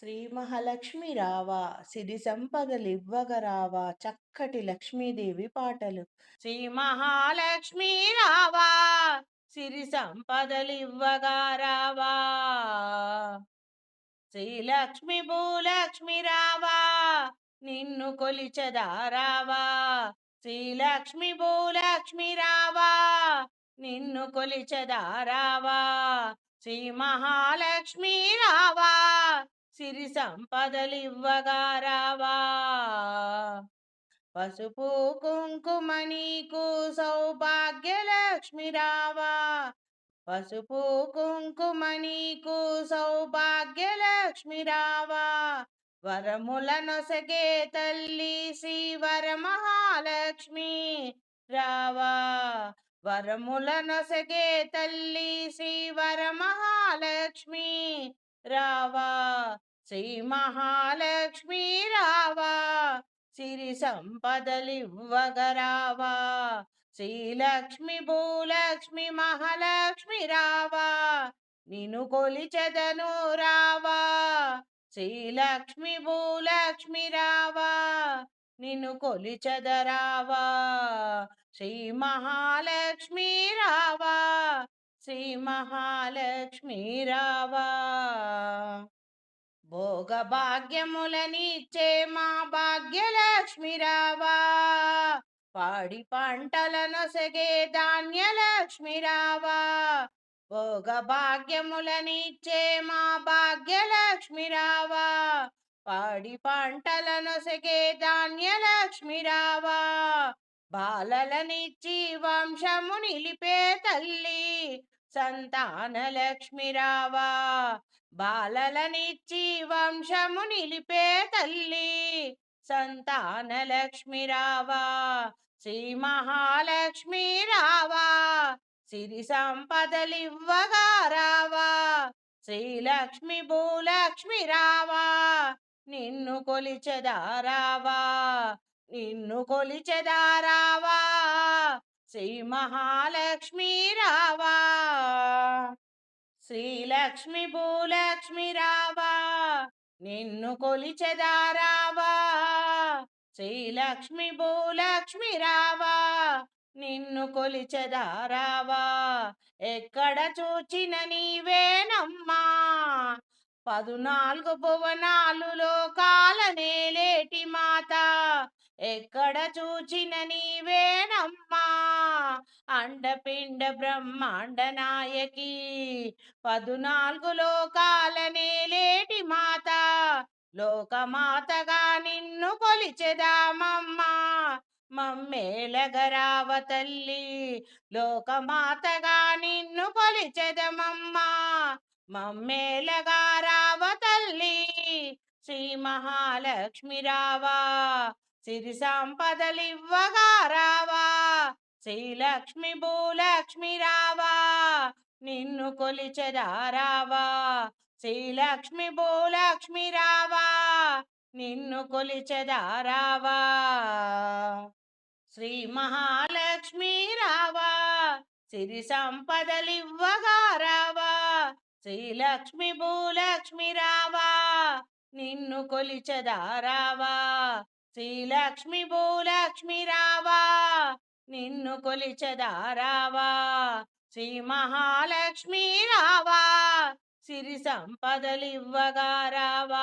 శ్రీ మహాలక్ష్మి రావా సిరి సంపదలివ్వగ రావా చక్కటి లక్ష్మీదేవి పాటలు. శ్రీ మహాలక్ష్మి రావా సిరి సంపదలివ్వగా రావా, శ్రీలక్ష్మి భూలక్ష్మి రావా నిన్ను కొలిచెదా రావా, శ్రీలక్ష్మి భూలక్ష్మి రావా నిన్ను కొలిచెదా రావా, శ్రీ మహాలక్ష్మి రావా సిరి సంపదలివ్వగా రావా. పసుపు కుంకుమ నీకు సౌభాగ్యలక్ష్మి రావా, పసుపు కుంకుమ నీకు సౌభాగ్యలక్ష్మి రావా, వరముల నొసగే తల్లి శ్రీ వరమహాలక్ష్మి రావా, వరముల నొసగే తల్లి శ్రీ వరమహాలక్ష్మి రావా, శ్రీ మహాలక్ష్మి రావా సిరి సంపదలివ్వగరావా, శ్రీలక్ష్మి భూలక్ష్మి మహాలక్ష్మి రావా నిన్ను కొలిచెదను రావా, శ్రీలక్ష్మి భూలక్ష్మి రావా నిన్ను కొలిచెదరావా, శ్రీ మహాలక్ష్మి రావా, శ్రీ మహాలక్ష్మి రావా. భోగ భాగ్యములనిచ్చే మా భాగ్యలక్ష్మి రావా, పాడి పంటలనొసగే ధాన్యలక్ష్మి రావా, భోగ భాగ్యములనిచ్చే మా భాగ్యలక్ష్మి రావా, పాడి పంటలనొసగే ధాన్యలక్ష్మి రావా, బాలలనిచ్చి వంశము నిలిపే తల్లి సంతానలక్ష్మి రావా, బాలలనిచ్చి వంశము నిలిపే తల్లి సంతానలక్ష్మి రావా, శ్రీ మహాలక్ష్మి రావా సిరి సంపదలివ్వగా రావా, శ్రీలక్ష్మి భూలక్ష్మి రావా నిన్ను కొలిచెదా రావా, నిన్ను కొలిచెదా రావా, శ్రీ మహాలక్ష్మి రావా, శ్రీలక్ష్మి భూలక్ష్మి రావా నిన్ను కొలిచెదా రావా, శ్రీలక్ష్మి భూలక్ష్మి రావా నిన్ను కొలిచెదా రావా, ఎక్కడ చూచిన నీవేనమ్మా 14 భువనాలు లోకాల నేలేటి మాత, ఎక్కడ చూచిన నీవేనమ్మా అండపిండ బ్రహ్మాండ నాయకి, 14 లోకాల నేలేటి మాత, లోకమాతగా నిన్ను కొలిచెదామమ్మా మమ్మేలగరావ తల్లి, లోకమాతగా నిన్ను కొలిచెదమమ్మా మమ్మేలగా రావ తల్లి, శ్రీ మహాలక్ష్మి రావా సిరి సంపదలివ్వగా రావా, శ్రీలక్ష్మి భూలక్ష్మి రావా నిన్ను కొలిచెదా రావా, శ్రీలక్ష్మి భూలక్ష్మి రావా నిన్ను కొలిచెదా రావా, శ్రీ మహాలక్ష్మి రావా సిరి సంపదలివ్వగా రావా, శ్రీలక్ష్మి భూలక్ష్మి రావా నిన్ను కొలిచెదా రావా, శ్రీలక్ష్మి భూలక్ష్మి రావా నిన్ను కొలిచెదా రావా, శ్రీ మహాలక్ష్మి రావా సిరి సంపదలివ్వగా రావా.